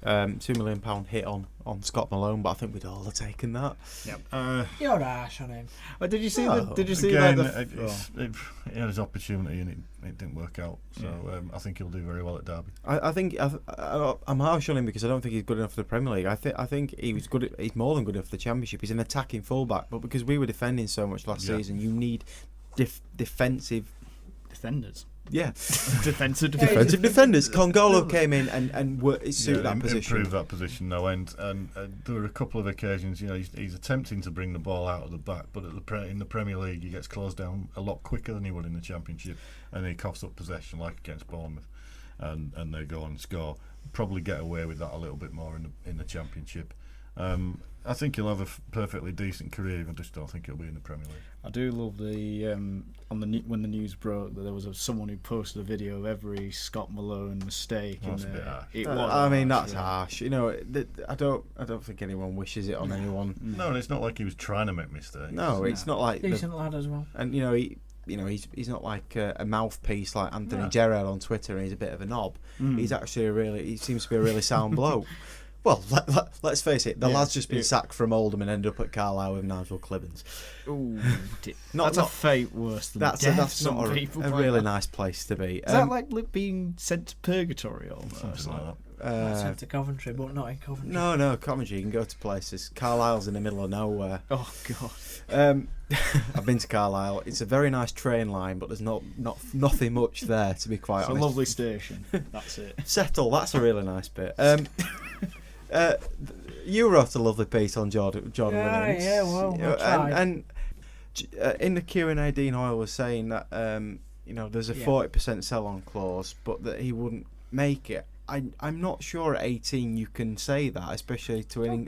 £2 million hit on Scott Malone, but I think we'd all have taken that. Yep. You're harsh on him. Did you see again, that? he had his opportunity and it didn't work out. So I think he'll do very well at Derby. I think I'm harsh on him because I don't think he's good enough for the Premier League. I think he was good. He's more than good enough for the Championship. He's an attacking fullback, but because we were defending so much last season, you need defensive defenders. Yeah, defensive defenders. Kongolo came in and suited that position. Improved that position no end. And there were a couple of occasions, he's attempting to bring the ball out of the back, but in the Premier League he gets closed down a lot quicker than he would in the Championship, and he coughs up possession like against Bournemouth, and they go and score. Probably get away with that a little bit more in the Championship. I think he'll have a perfectly decent career. I just don't think he'll be in the Premier League. I do love when the news broke that there was someone who posted a video of every Scott Malone mistake. That's a bit harsh. That's harsh. I don't think anyone wishes it on anyone. No, and it's not like he was trying to make mistakes. No, it's not like decent lad as well. And he's not like a mouthpiece like Anthony Gerrard on Twitter, and he's a bit of a knob. He's actually he seems to be a really sound bloke. Well, let's face it, the lad's just been sacked from Oldham and ended up at Carlisle with Nigel Clibbins. Ooh, that's a fate worse than death. That's not a really nice place to be. Is that like being sent to purgatory almost? Something like that. Sent to Coventry, but not in Coventry. No, Coventry, you can go to places. Carlisle's in the middle of nowhere. Oh, God. I've been to Carlisle. It's a very nice train line, but there's nothing much there, to be quite honest. It's a lovely station. That's it. Settle, that's a really nice bit. You wrote a lovely piece on Jordan Williams. Yeah, well, and in the Q&A, Dean Hoyle was saying that there's a 40% sell-on clause, but that he wouldn't make it. I'm not sure at 18 you can say that, especially to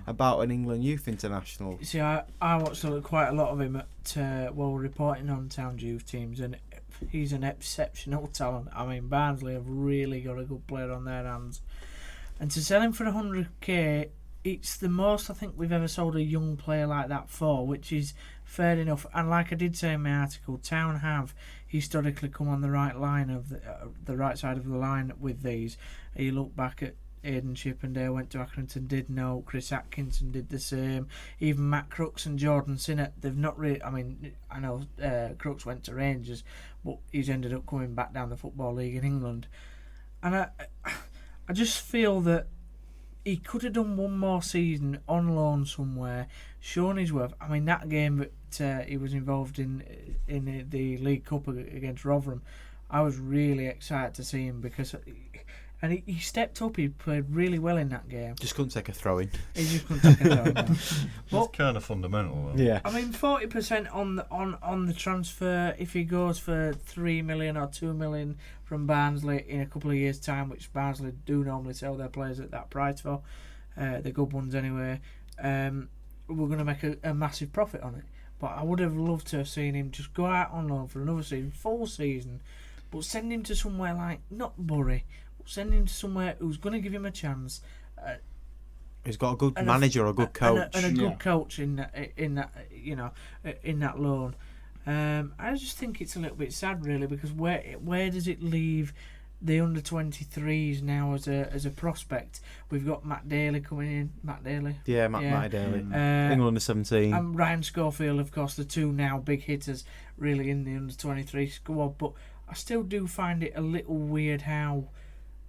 about an England youth international. See, I watched quite a lot of him at reporting on Town youth teams, and he's an exceptional talent. I mean, Barnsley have really got a good player on their hands. And to sell him for 100k, it's the most I think we've ever sold a young player like that for, which is fair enough. And like I did say in my article, Town have historically come on the right line of the right side of the line with these. You look back at Aidan Chippendale went to Accrington, did know. Chris Atkinson did the same. Even Matt Crooks and Jordan Sinnott, they've not really. I mean, I know Crooks went to Rangers, but he's ended up coming back down the Football League in England. And I just feel that he could have done one more season on loan somewhere, shown his worth. I mean, that game that he was involved in the League Cup against Rotherham, I was really excited to see him because. And he stepped up. He played really well in that game. Just couldn't take a throw in. He just couldn't take a throw in. That's kind of fundamental, though. Yeah. I mean, 40% on the transfer. If he goes for 3 million or 2 million from Barnsley in a couple of years' time, which Barnsley do normally sell their players at that price for, the good ones anyway. We're going to make a massive profit on it. But I would have loved to have seen him just go out on loan for another season, full season, but send him to somewhere like not Bury. Send him to somewhere who's going to give him a chance. He's got a good manager or a good coach. And a good coach in that loan. I just think it's a little bit sad, really, because where does it leave the under-23s now as a prospect? We've got Matt Daly coming in. Matt Daly. Yeah, Matt Daly. England under-17. And Ryan Schofield, of course, the two now big hitters really in the under-23 squad. But I still do find it a little weird how...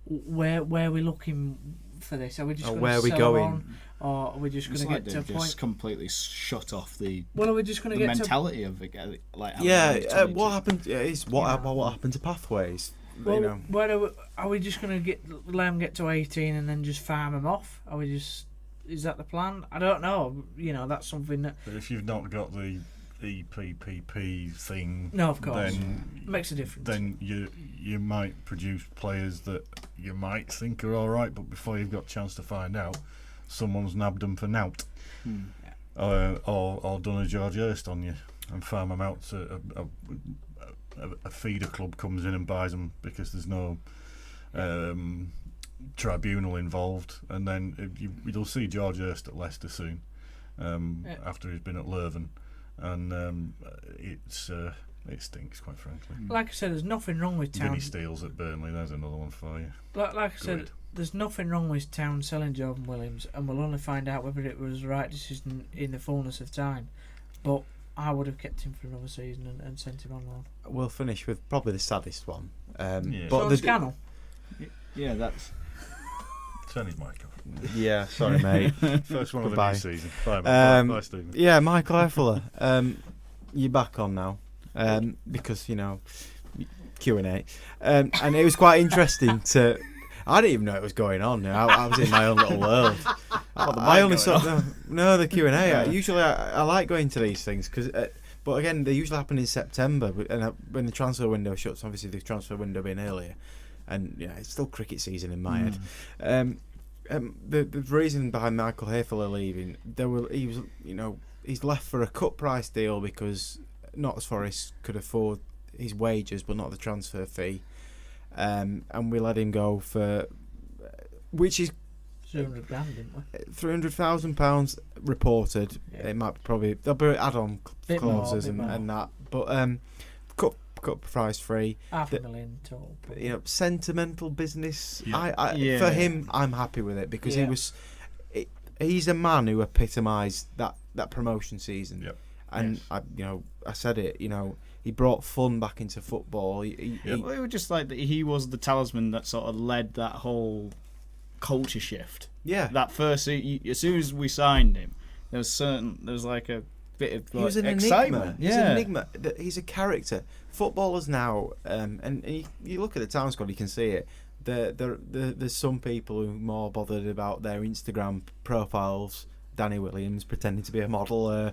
Where we're looking for this? Are we just where are we going? On, or are we just going to get to a point? Just completely shut off the. Well, are we just going to get mentality of it? Like what happened? Is what happened to Pathways? Well, where are we just going to let them get to 18 and then just farm them off? Are we just? Is that the plan? I don't know. That's something that. But if you've not got the EPPP thing, no, of course, then makes a difference. Then you might produce players that you might think are all right, but before you've got a chance to find out, someone's nabbed them for nout, or done a George Hurst on you and farm them out to a feeder club comes in and buys them because there's no tribunal involved, and then you'll see George Hurst at Leicester soon, after he's been at Leuven. And it stinks, quite frankly. Like I said, there's nothing wrong with Town. Vinny Steele's at Burnley, there's another one for you. Like I said, there's nothing wrong with Town selling Jordan Williams, and we'll only find out whether it was the right decision in the fullness of time. But I would have kept him for another season and sent him on loan. We'll finish with probably the saddest one. But the Scannell. Yeah, that's. Turn his mic off. Yeah, sorry, mate. First one of the new season. Bye, Stephen. Yeah, Michael Hefele. You're back on now, because Q&A, and it was quite interesting to. I didn't even know it was going on. I was in my own little world. I only saw the Q&A. Yeah. Usually, I like going to these things because, but again, they usually happen in September. And when the transfer window shuts, obviously the transfer window being earlier, and it's still cricket season in my head. The reason behind Michael Hefele leaving, he's left for a cut price deal because Notts Forest could afford his wages but not the transfer fee, and we let him go for, which is £300,000, didn't we? £300,000 reported. Yeah. It might probably there'll be add-on Bit clauses more. and that, but cut price free. $500,000 total. Sentimental business. Yeah. For him, I'm happy with it because he's a man who epitomised that promotion season. Yep. And yes. I said it. He brought fun back into football. It was just like he was the talisman that sort of led that whole culture shift. Yeah. That first, as soon as we signed him, there was like a bit of he was an excitement. enigma. He's an enigma. He's a character. Footballers now, and you look at the Town squad, you can see it. There's some people who are more bothered about their Instagram profiles. Danny Williams pretending to be a model. Well,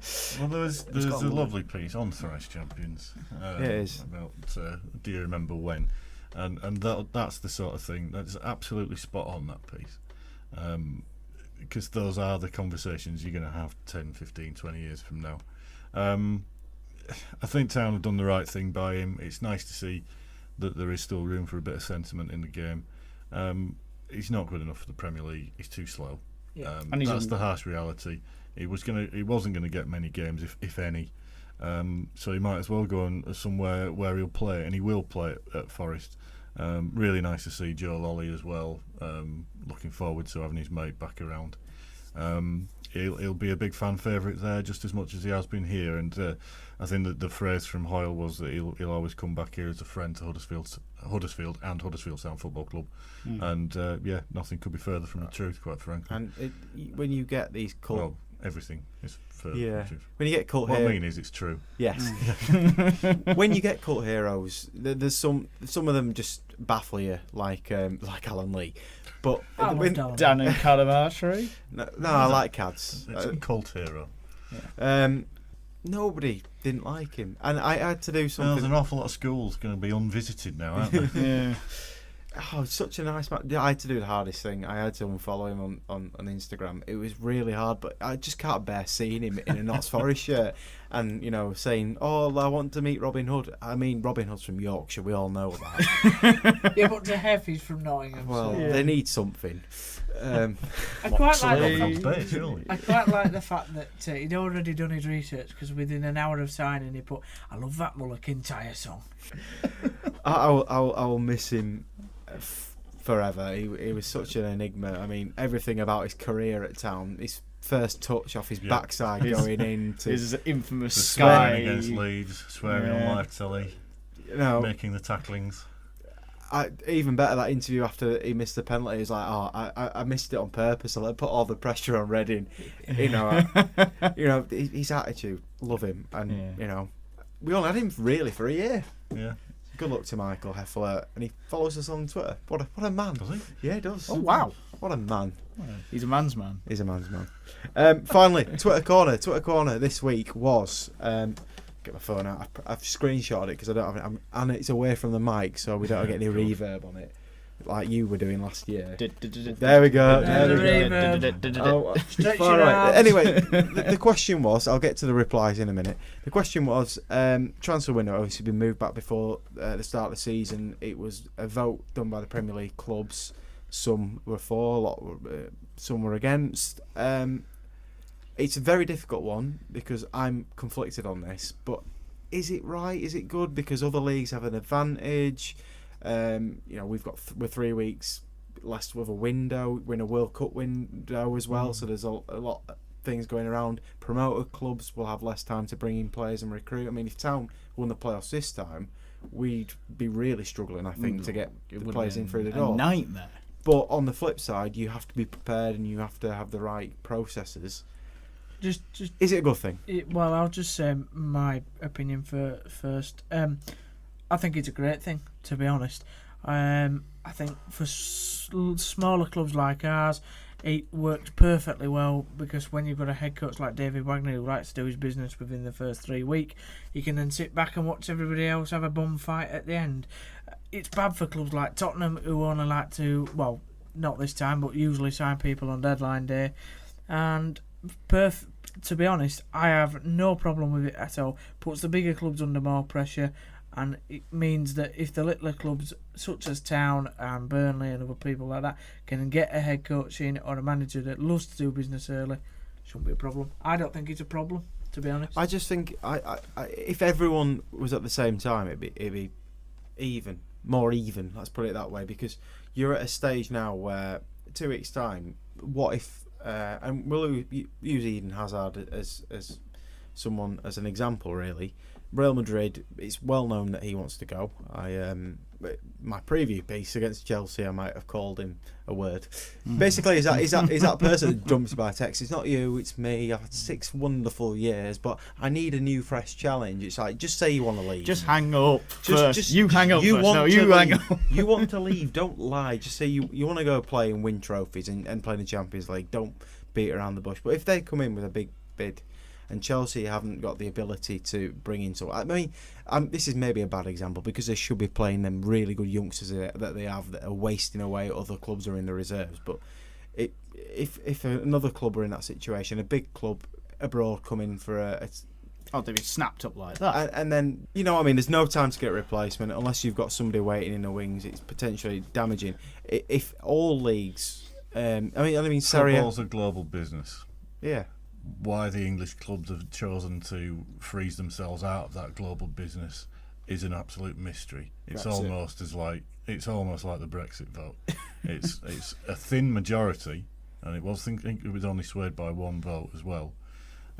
there's a lovely piece on Thrice Champions. It is about do you remember when, and that's the sort of thing that's absolutely spot on, that piece, because those are the conversations you're going to have 10, 15, 20 years from now. I think Town have done the right thing by him. It's nice to see that there is still room for a bit of sentiment in the game. He's not good enough for the Premier League. He's too slow. Yeah. And that's the harsh reality. He wasn't going to get many games, if any. So he might as well go on somewhere where he'll play, and he will play at Forest. Really nice to see Joe Lolly as well. Looking forward to having his mate back around. He'll be a big fan favourite there just as much as he has been here, and I think that the phrase from Hoyle was that he'll always come back here as a friend to Huddersfield Huddersfield and Huddersfield Town Football Club. And nothing could be further from the truth, quite frankly. And when you get these cult, Well, everything is further from the truth. When you get cult What I heroes, mean is, it's true. yes. When you get cult heroes, there's some of them just baffle you, like Alan Lee. But I love when, Alan. Dan and Cadamartry. no, I like Cads. It's a cult hero. Nobody didn't like him, and I had to do Well, something. there's an awful lot of schools going to be unvisited now, aren't there? Yeah. Oh, such a nice man. I had to do the hardest thing. I had to unfollow him on Instagram. It was really hard, but I just can't bear seeing him in a Notts Forest shirt and, saying, "Oh, I want to meet Robin Hood." I mean, Robin Hood's from Yorkshire. We all know that. Yeah, but to Hef, he's from Nottingham. Well, so. they need something. I quite like the Someone's fact, bait, surely. I quite like the fact that he'd already done his research, because within an hour of signing, he put, "I love that Muller Kintyre song." I will miss him forever. He was such an enigma. I mean, everything about his career at Town, his first touch off his backside going into His infamous Swearing sky. against Leeds, swearing on live telly, making the tacklings. Even better, that interview after he missed the penalty. He's like, "Oh, I missed it on purpose. I put all the pressure on Reading." His attitude, love him, and we only had him really for a year. Yeah. Good luck to Michael Hefele, and he follows us on Twitter. What a man! Does he? Yeah, he does. Oh, wow. What a man! He's a man's man. He's a man's man. Finally, Twitter corner. Twitter corner this week was. Get my phone out. I've screenshotted it because I don't have it, and it's away from the mic, so we don't get any reverb on it, like you were doing last year. There we go. Stretch Far your right. arms. Anyway, the question was, I'll get to the replies in a minute. The question was, transfer window obviously been moved back before the start of the season. It was a vote done by the Premier League clubs. Some were for, some were against. It's a very difficult one because I'm conflicted on this. But is it right? Is it good? Because other leagues have an advantage. We're 3 weeks left with a window. We're in a World Cup window as well, so there's a lot of things going around. Promoter clubs will have less time to bring in players and recruit. I mean, if Town won the playoffs this time, we'd be really struggling, I think, to get the players in through the door. A nightmare. But on the flip side, you have to be prepared and you have to have the right processes. Is it a good thing? Well, I'll just say my opinion first. I think it's a great thing, to be honest. I think for smaller clubs like ours, it worked perfectly well, because when you've got a head coach like David Wagner who likes to do his business within the first 3 weeks, you can then sit back and watch everybody else have a bum fight at the end. It's bad for clubs like Tottenham, who only like to, well, not this time, but usually sign people on deadline day. And to be honest, I have no problem with it at all. Puts the bigger clubs under more pressure, and it means that if the littler clubs such as Town and Burnley and other people like that can get a head coach in or a manager that loves to do business early, shouldn't be a problem. I don't think it's a problem, to be honest. I just think if everyone was at the same time, it'd be even, more even. Let's put it that way, because you're at a stage now where 2 weeks' time, what if? And we'll use Eden Hazard as someone as an example. Really, Real Madrid. It's well known that he wants to go. My preview piece against Chelsea, I might have called him a word. Basically, is that person that jumps by text? It's not you, it's me. I've had 6 wonderful years, but I need a new, fresh challenge. It's like, just say you want to leave. Just hang up first. Just you hang up you first. Want No, to you hang leave. up. You want to leave. Don't lie. Just say you want to go play and win trophies and play in the Champions League. Don't beat around the bush. But if they come in with a big bid, and Chelsea haven't got the ability to bring in someone. I mean, this is maybe a bad example because they should be playing them really good youngsters that they have that are wasting away. Other clubs are in the reserves. But if another club are in that situation, a big club abroad come in for they'd be snapped up like that. And then, there's no time to get a replacement unless you've got somebody waiting in the wings. It's potentially damaging. If all leagues, Serie A, Football's a global business. Yeah. Why the English clubs have chosen to freeze themselves out of that global business is an absolute mystery. It's almost like the Brexit vote. It's a thin majority, and it was only swayed by one vote as well.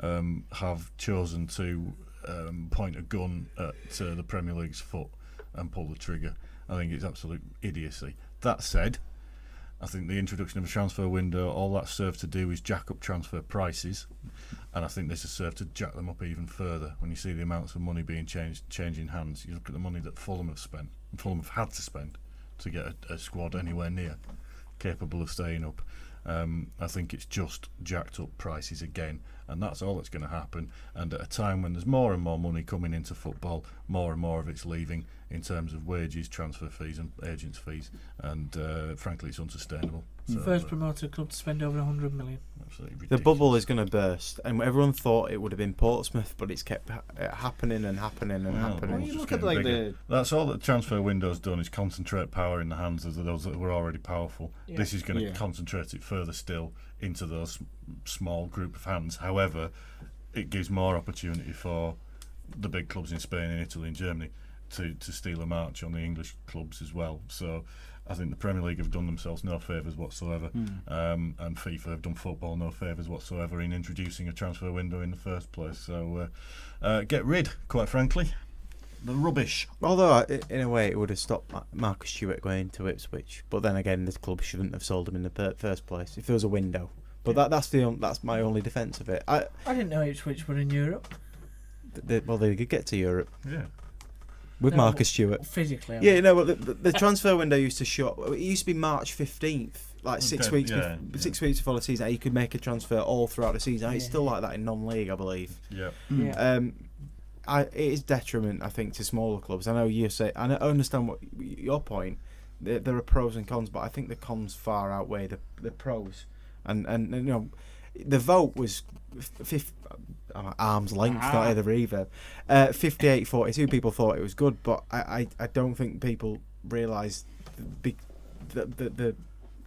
Have chosen to point a gun at the Premier League's foot and pull the trigger. I think it's absolute idiocy. That said, I think the introduction of a transfer window, all that served to do is jack up transfer prices, and I think this has served to jack them up even further. When you see the amounts of money being changing hands, you look at the money that Fulham have spent, and Fulham have had to spend to get a squad anywhere near capable of staying up. I think it's just jacked up prices again, and that's all that's going to happen. And at a time when there's more and more money coming into football, more and more of it's leaving in terms of wages, transfer fees and agents' fees, and frankly it's unsustainable. So, First promoted club to spend over 100 million. Absolutely The ridiculous. bubble is going to burst, and everyone thought it would have been Portsmouth, but it's kept happening and happening and Well, happening. Well, you just look at getting like bigger. the That's all that the transfer window's done is concentrate power in the hands of those that were already powerful. Yeah. This is going to Yeah. concentrate it further still into those small group of hands. However, it gives more opportunity for the big clubs in Spain and Italy and Germany to steal a march on the English clubs as well. So I think the Premier League have done themselves no favours whatsoever, and FIFA have done football no favours whatsoever in introducing a transfer window in the first place. So get rid, quite frankly, the rubbish. Although, in a way, it would have stopped Marcus Stewart going to Ipswich. But then again, this club shouldn't have sold him in the first place if there was a window. But that's my only defence of it. I didn't know Ipswich were in Europe. They could get to Europe Yeah. with No, Marcus Stewart. Physically. Yeah, but the transfer window used to shut. It used to be March 15th, like 6 Okay, weeks. yeah, 6 weeks before the season, you could make a transfer all throughout the season. It's Yeah. still like that in non-league, I believe. Yeah. Yeah. It is detriment, I think, to smaller clubs. I know you say, and I understand what your point. There are pros and cons, but I think the cons far outweigh the pros. And you know, the vote was arm's length, not either reverb. 58-42 people thought it was good, but I don't think people realise the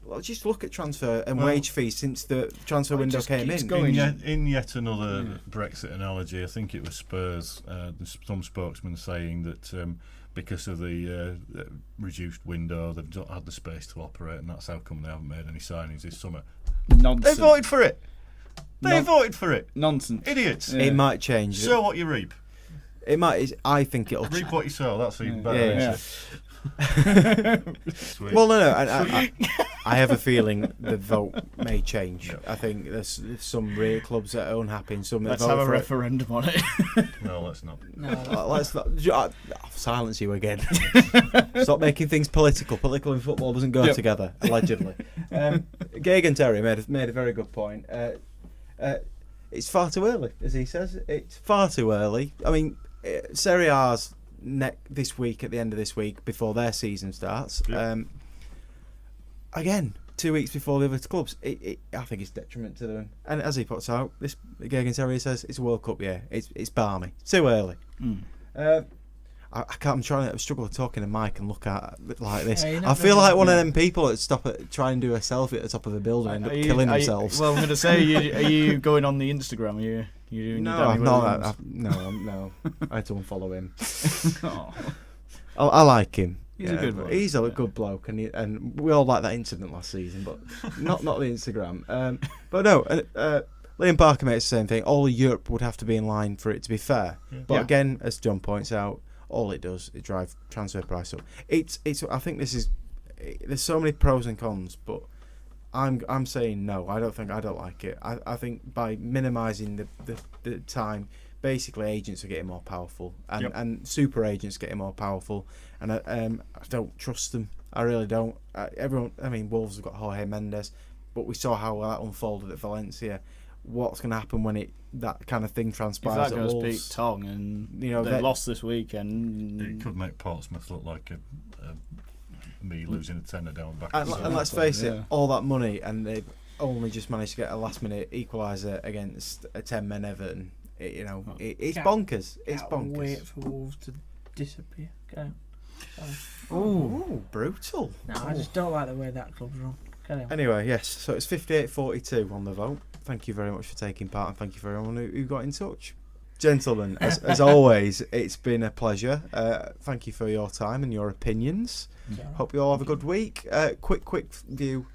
well, just look at transfer and wage fees since the transfer Well, it window just came keeps in. going. In yet another Brexit analogy, I think it was Spurs, there's some spokesman saying that because of the reduced window, they've not had the space to operate, and that's how come they haven't made any signings this summer. Nonsense. They voted for it. They voted for it. Nonsense. Idiots. Yeah. It might change. Sow what you reap. It might. I think it'll. Reap what you sow. That's even better. Yeah. isn't it? Sweet. Well, no. I have a feeling the vote may change. Yeah. I think there's some real clubs that are unhappy and some that Let's vote have a for it. referendum on it. No, let's not. No. Let's not. I'll silence you again. Stop making things political. Political and football doesn't go Yep. together, allegedly. Gagan Terry made a very good point. It's far too early, as he says. It's far too early. I mean, Serie A's this week, at the end of this week, before their season starts. Yep. Again, 2 weeks before the other clubs. I think it's detriment to them. And as he puts out, this Gagan Terry says it's a World Cup year. It's balmy. Too early. I can't. I'm trying to struggle talking to Mike and look at it like this. Yeah, you're not I feel gonna- like one of them people that stop at try and do a selfie at the top of a building and end up killing themselves. Well, I'm going to say, are you going on the Instagram? Are you doing No, your Danny I'm not. Williams? No. I had to unfollow him. Oh. I like him. He's a good bloke. He's a good bloke, and we all like that incident last season, but not the Instagram. But no, Liam Parker makes the same thing. All of Europe would have to be in line for it to be fair. But Yeah. again, as John points out, all it does is drive transfer price up. It's. I think this is. There's so many pros and cons, but I'm saying no. I don't like it. I think by minimising the time, basically agents are getting more powerful, and super agents getting more powerful, and I don't trust them. I really don't. Wolves have got Jorge Mendes, but we saw how that unfolded at Valencia. What's going to happen when that kind of thing If transpires that at goes Wolves? Pete Tong and You know, they that- lost this weekend, It could make Portsmouth look like me losing a tenner down back. And, So- and let's face it, Yeah. all that money, and they've only just managed to get a last-minute equaliser against a 10-men Everton. It's Can't- bonkers. It's Can't wait bonkers. for Wolves to disappear. Go. Ooh, brutal. No, I just don't like the way that club's run. Carry on. Anyway, yes, so it's 58-42 on the vote. Thank you very much for taking part, and thank you for everyone who got in touch. Gentlemen, as always, it's been a pleasure. Thank you for your time and your opinions. It's all right. Hope you all have a good week. Quick view.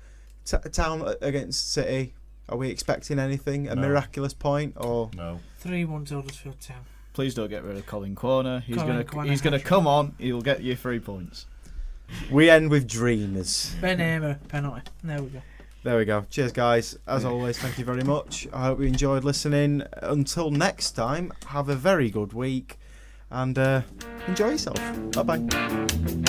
Town against City. Are we expecting anything? A No. miraculous point? Or No. 3-1 to Huddersfield Town. please don't get rid of Colin Corner. He's Colin gonna Corner he's gonna hat-trick. come on. He'll get you 3 points. We end with dreamers. Ben Hamer, penalty. There we go. There we go. Cheers, guys. As always, thank you very much. I hope you enjoyed listening. Until next time, have a very good week and enjoy yourself. Bye-bye.